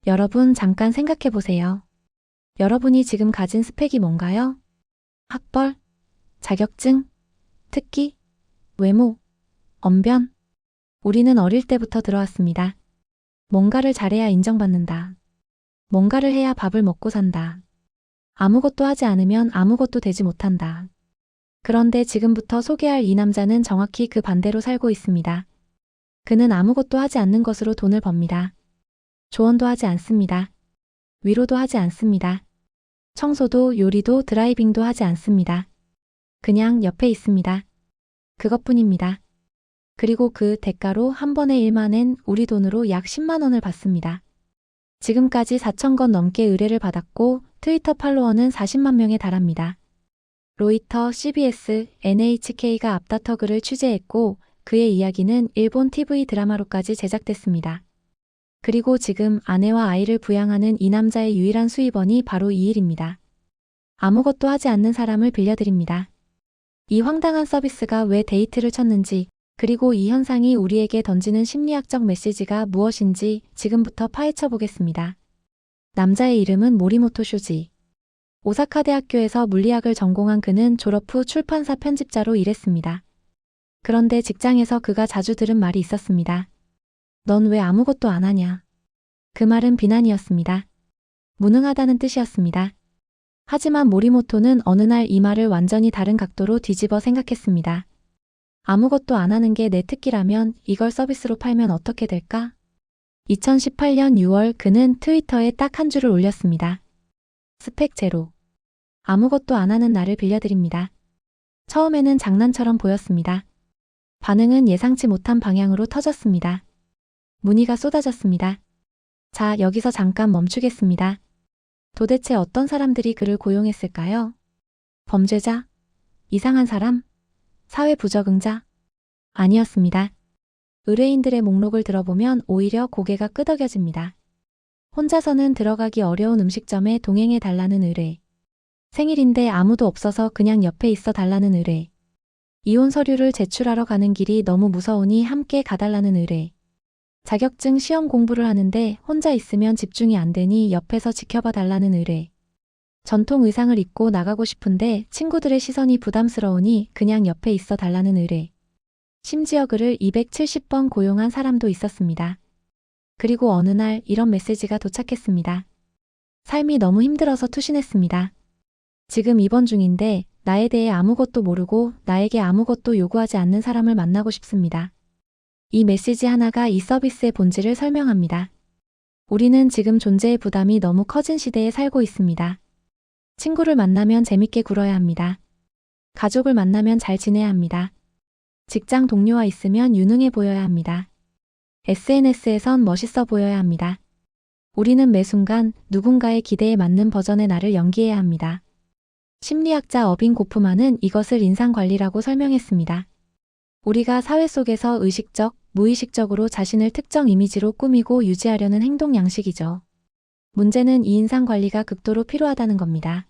여러분 잠깐 생각해 보세요. 여러분이 지금 가진 스펙이 뭔가요? 학벌, 자격증, 특기, 외모, 언변. 우리는 어릴 때부터 들어왔습니다. 뭔가를 잘해야 인정받는다. 뭔가를 해야 밥을 먹고 산다. 아무것도 하지 않으면 아무것도 되지 못한다. 그런데 지금부터 소개할 이 남자는 정확히 그 반대로 살고 있습니다. 그는 아무것도 하지 않는 것으로 돈을 법니다. 조언도 하지 않습니다. 위로도 하지 않습니다. 청소도 요리도 드라이빙도 하지 않습니다. 그냥 옆에 있습니다. 그것뿐입니다. 그리고 그 대가로 한 번에 일만 낸 우리 돈으로 약 10만 원을 받습니다. 지금까지 4,000건 넘게 의뢰를 받았고 트위터 팔로워는 40만 명에 달합니다. 로이터, CBS, NHK가 앞다퉈 그를 취재했고 그의 이야기는 일본 TV 드라마로까지 제작됐습니다. 그리고 지금 아내와 아이를 부양하는 이 남자의 유일한 수입원이 바로 이 일입니다. 아무것도 하지 않는 사람을 빌려드립니다. 이 황당한 서비스가 왜 데이트를 쳤는지, 그리고 이 현상이 우리에게 던지는 심리학적 메시지가 무엇인지 지금부터 파헤쳐 보겠습니다. 남자의 이름은 모리모토 쇼지. 오사카 대학교에서 물리학을 전공한 그는 졸업 후 출판사 편집자로 일했습니다. 그런데 직장에서 그가 자주 들은 말이 있었습니다. 넌 왜 아무것도 안 하냐? 그 말은 비난이었습니다. 무능하다는 뜻이었습니다. 하지만 모리모토는 어느 날 이 말을 완전히 다른 각도로 뒤집어 생각했습니다. 아무것도 안 하는 게 내 특기라면 이걸 서비스로 팔면 어떻게 될까? 2018년 6월 그는 트위터에 딱 한 줄을 올렸습니다. 스펙 제로. 아무것도 안 하는 나를 빌려드립니다. 처음에는 장난처럼 보였습니다. 반응은 예상치 못한 방향으로 터졌습니다. 문의가 쏟아졌습니다. 자, 여기서 잠깐 멈추겠습니다. 도대체 어떤 사람들이 그를 고용했을까요? 범죄자? 이상한 사람? 사회 부적응자? 아니었습니다. 의뢰인들의 목록을 들어보면 오히려 고개가 끄덕여집니다. 혼자서는 들어가기 어려운 음식점에 동행해 달라는 의뢰. 생일인데 아무도 없어서 그냥 옆에 있어 달라는 의뢰. 이혼 서류를 제출하러 가는 길이 너무 무서우니 함께 가달라는 의뢰. 자격증 시험 공부를 하는데 혼자 있으면 집중이 안 되니 옆에서 지켜봐 달라는 의뢰. 전통 의상을 입고 나가고 싶은데 친구들의 시선이 부담스러우니 그냥 옆에 있어 달라는 의뢰. 심지어 그를 270번 고용한 사람도 있었습니다. 그리고 어느 날 이런 메시지가 도착했습니다. 삶이 너무 힘들어서 투신했습니다. 지금 입원 중인데 나에 대해 아무것도 모르고 나에게 아무것도 요구하지 않는 사람을 만나고 싶습니다. 이 메시지 하나가 이 서비스의 본질을 설명합니다. 우리는 지금 존재의 부담이 너무 커진 시대에 살고 있습니다. 친구를 만나면 재밌게 굴어야 합니다. 가족을 만나면 잘 지내야 합니다. 직장 동료와 있으면 유능해 보여야 합니다. SNS에선 멋있어 보여야 합니다. 우리는 매 순간 누군가의 기대에 맞는 버전의 나를 연기해야 합니다. 심리학자 어빈 고프만은 이것을 인상관리라고 설명했습니다. 우리가 사회 속에서 의식적, 무의식적으로 자신을 특정 이미지로 꾸미고 유지하려는 행동 양식이죠. 문제는 이 인상관리가 극도로 필요하다는 겁니다.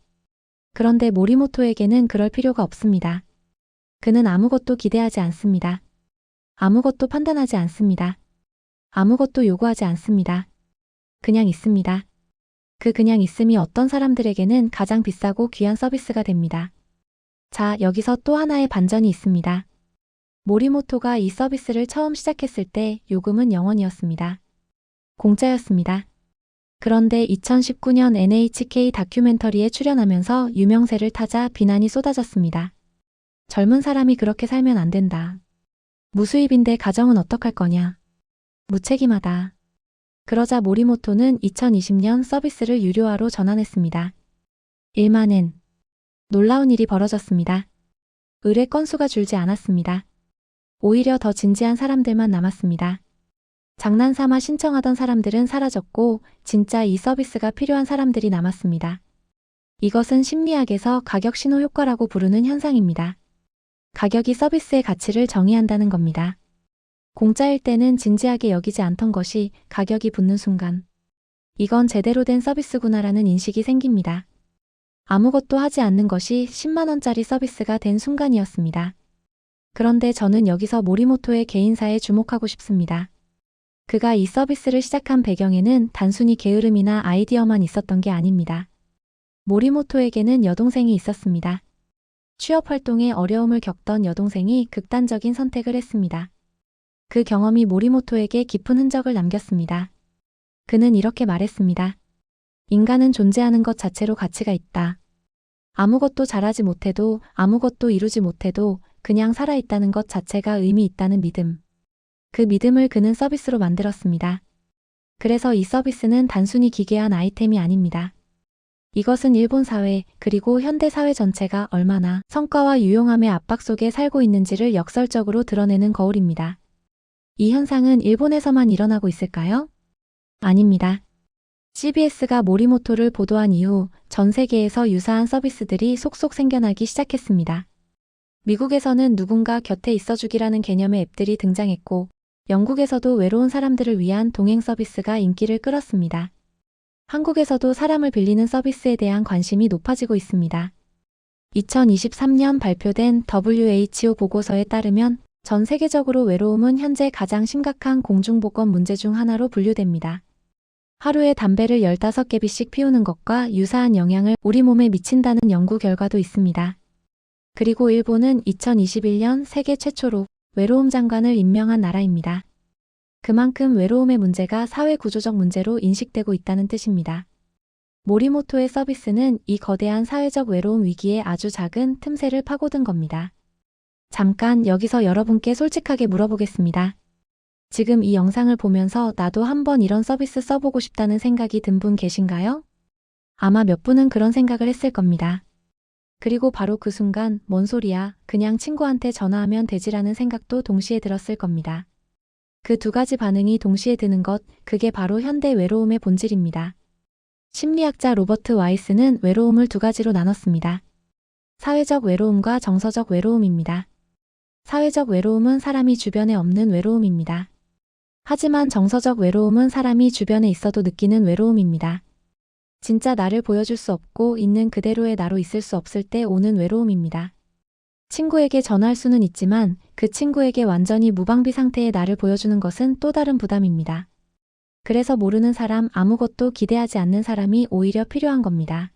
그런데 모리모토에게는 그럴 필요가 없습니다. 그는 아무것도 기대하지 않습니다. 아무것도 판단하지 않습니다. 아무것도 요구하지 않습니다. 그냥 있습니다. 그 그냥 있음이 어떤 사람들에게는 가장 비싸고 귀한 서비스가 됩니다. 자, 여기서 또 하나의 반전이 있습니다. 모리모토가 이 서비스를 처음 시작했을 때 요금은 0원이었습니다. 공짜였습니다. 그런데 2019년 NHK 다큐멘터리에 출연하면서 유명세를 타자 비난이 쏟아졌습니다. 젊은 사람이 그렇게 살면 안 된다. 무수입인데 가정은 어떡할 거냐. 무책임하다. 그러자 모리모토는 2020년 서비스를 유료화로 전환했습니다. 1만 엔. 놀라운 일이 벌어졌습니다. 의뢰 건수가 줄지 않았습니다. 오히려 더 진지한 사람들만 남았습니다. 장난삼아 신청하던 사람들은 사라졌고 진짜 이 서비스가 필요한 사람들이 남았습니다. 이것은 심리학에서 가격 신호 효과라고 부르는 현상입니다. 가격이 서비스의 가치를 정의한다는 겁니다. 공짜일 때는 진지하게 여기지 않던 것이 가격이 붙는 순간 이건 제대로 된 서비스구나라는 인식이 생깁니다. 아무것도 하지 않는 것이 10만 원짜리 서비스가 된 순간이었습니다. 그런데 저는 여기서 모리모토의 개인사에 주목하고 싶습니다. 그가 이 서비스를 시작한 배경에는 단순히 게으름이나 아이디어만 있었던 게 아닙니다. 모리모토에게는 여동생이 있었습니다. 취업 활동에 어려움을 겪던 여동생이 극단적인 선택을 했습니다. 그 경험이 모리모토에게 깊은 흔적을 남겼습니다. 그는 이렇게 말했습니다. 인간은 존재하는 것 자체로 가치가 있다. 아무것도 잘하지 못해도 아무것도 이루지 못해도 그냥 살아있다는 것 자체가 의미 있다는 믿음. 그 믿음을 그는 서비스로 만들었습니다. 그래서 이 서비스는 단순히 기괴한 아이템이 아닙니다. 이것은 일본 사회 그리고 현대 사회 전체가 얼마나 성과와 유용함의 압박 속에 살고 있는지를 역설적으로 드러내는 거울입니다. 이 현상은 일본에서만 일어나고 있을까요? 아닙니다. CBS가 모리모토를 보도한 이후 전 세계에서 유사한 서비스들이 속속 생겨나기 시작했습니다. 미국에서는 누군가 곁에 있어주기라는 개념의 앱들이 등장했고, 영국에서도 외로운 사람들을 위한 동행 서비스가 인기를 끌었습니다. 한국에서도 사람을 빌리는 서비스에 대한 관심이 높아지고 있습니다. 2023년 발표된 WHO 보고서에 따르면 전 세계적으로 외로움은 현재 가장 심각한 공중보건 문제 중 하나로 분류됩니다. 하루에 담배를 15개비씩 피우는 것과 유사한 영향을 우리 몸에 미친다는 연구 결과도 있습니다. 그리고 일본은 2021년 세계 최초로 외로움 장관을 임명한 나라입니다. 그만큼 외로움의 문제가 사회 구조적 문제로 인식되고 있다는 뜻입니다. 모리모토의 서비스는 이 거대한 사회적 외로움 위기에 아주 작은 틈새를 파고든 겁니다. 잠깐 여기서 여러분께 솔직하게 물어보겠습니다. 지금 이 영상을 보면서 나도 한번 이런 서비스 써보고 싶다는 생각이 든 분 계신가요? 아마 몇 분은 그런 생각을 했을 겁니다. 그리고 바로 그 순간 뭔 소리야, 그냥 친구한테 전화하면 되지라는 생각도 동시에 들었을 겁니다. 그 두 가지 반응이 동시에 드는 것, 그게 바로 현대 외로움의 본질입니다. 심리학자 로버트 와이스는 외로움을 두 가지로 나눴습니다. 사회적 외로움과 정서적 외로움입니다. 사회적 외로움은 사람이 주변에 없는 외로움입니다. 하지만 정서적 외로움은 사람이 주변에 있어도 느끼는 외로움입니다. 진짜 나를 보여줄 수 없고 있는 그대로의 나로 있을 수 없을 때 오는 외로움입니다. 친구에게 전화할 수는 있지만 그 친구에게 완전히 무방비 상태의 나를 보여주는 것은 또 다른 부담입니다. 그래서 모르는 사람, 아무것도 기대하지 않는 사람이 오히려 필요한 겁니다.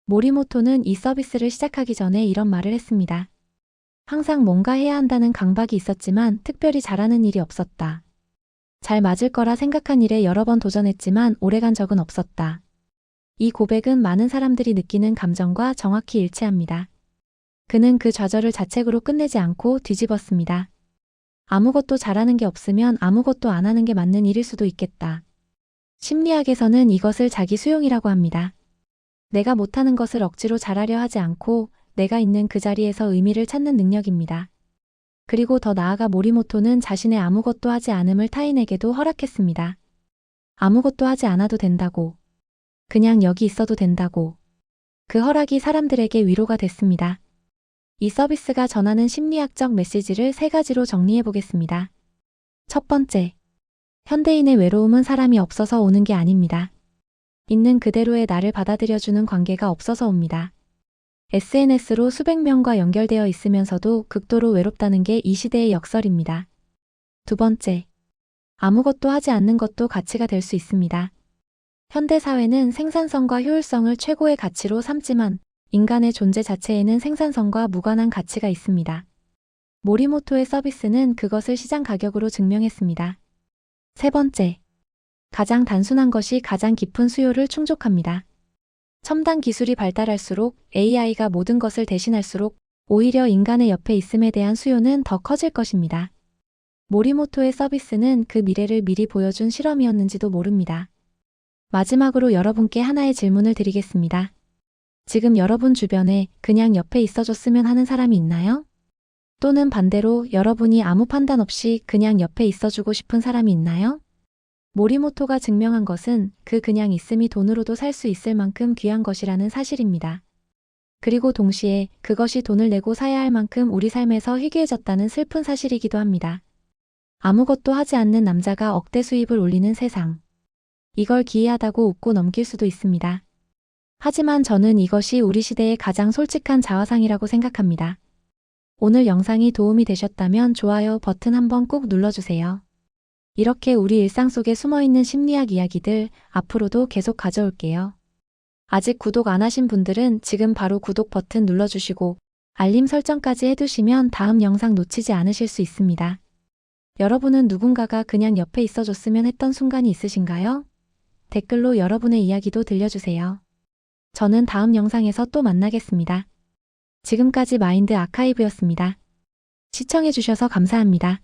모리모토는 이 서비스를 시작하기 전에 이런 말을 했습니다. 항상 뭔가 해야 한다는 강박이 있었지만 특별히 잘하는 일이 없었다. 잘 맞을 거라 생각한 일에 여러 번 도전했지만 오래간 적은 없었다. 이 고백은 많은 사람들이 느끼는 감정과 정확히 일치합니다. 그는 그 좌절을 자책으로 끝내지 않고 뒤집었습니다. 아무것도 잘하는 게 없으면 아무것도 안 하는 게 맞는 일일 수도 있겠다. 심리학에서는 이것을 자기 수용이라고 합니다. 내가 못하는 것을 억지로 잘하려 하지 않고 내가 있는 그 자리에서 의미를 찾는 능력입니다. 그리고 더 나아가 모리모토는 자신의 아무것도 하지 않음을 타인에게도 허락했습니다. 아무것도 하지 않아도 된다고. 그냥 여기 있어도 된다고. 그 허락이 사람들에게 위로가 됐습니다. 이 서비스가 전하는 심리학적 메시지를 세 가지로 정리해 보겠습니다. 첫 번째, 현대인의 외로움은 사람이 없어서 오는 게 아닙니다. 있는 그대로의 나를 받아들여주는 관계가 없어서 옵니다. SNS로 수백 명과 연결되어 있으면서도 극도로 외롭다는 게 이 시대의 역설입니다. 두 번째, 아무것도 하지 않는 것도 가치가 될 수 있습니다. 현대 사회는 생산성과 효율성을 최고의 가치로 삼지만 인간의 존재 자체에는 생산성과 무관한 가치가 있습니다. 모리모토의 서비스는 그것을 시장 가격으로 증명했습니다. 세 번째, 가장 단순한 것이 가장 깊은 수요를 충족합니다. 첨단 기술이 발달할수록 AI가 모든 것을 대신할수록 오히려 인간의 옆에 있음에 대한 수요는 더 커질 것입니다. 모리모토의 서비스는 그 미래를 미리 보여준 실험이었는지도 모릅니다. 마지막으로 여러분께 하나의 질문을 드리겠습니다. 지금 여러분 주변에 그냥 옆에 있어줬으면 하는 사람이 있나요? 또는 반대로 여러분이 아무 판단 없이 그냥 옆에 있어주고 싶은 사람이 있나요? 모리모토가 증명한 것은 그 그냥 있음이 돈으로도 살 수 있을 만큼 귀한 것이라는 사실입니다. 그리고 동시에 그것이 돈을 내고 사야 할 만큼 우리 삶에서 희귀해졌다는 슬픈 사실이기도 합니다. 아무것도 하지 않는 남자가 억대 수입을 올리는 세상. 이걸 기이하다고 웃고 넘길 수도 있습니다. 하지만 저는 이것이 우리 시대의 가장 솔직한 자화상이라고 생각합니다. 오늘 영상이 도움이 되셨다면 좋아요 버튼 한번 꾹 눌러주세요. 이렇게 우리 일상 속에 숨어있는 심리학 이야기들 앞으로도 계속 가져올게요. 아직 구독 안 하신 분들은 지금 바로 구독 버튼 눌러주시고 알림 설정까지 해두시면 다음 영상 놓치지 않으실 수 있습니다. 여러분은 누군가가 그냥 옆에 있어줬으면 했던 순간이 있으신가요? 댓글로 여러분의 이야기도 들려주세요. 저는 다음 영상에서 또 만나겠습니다. 지금까지 마인드 아카이브였습니다. 시청해주셔서 감사합니다.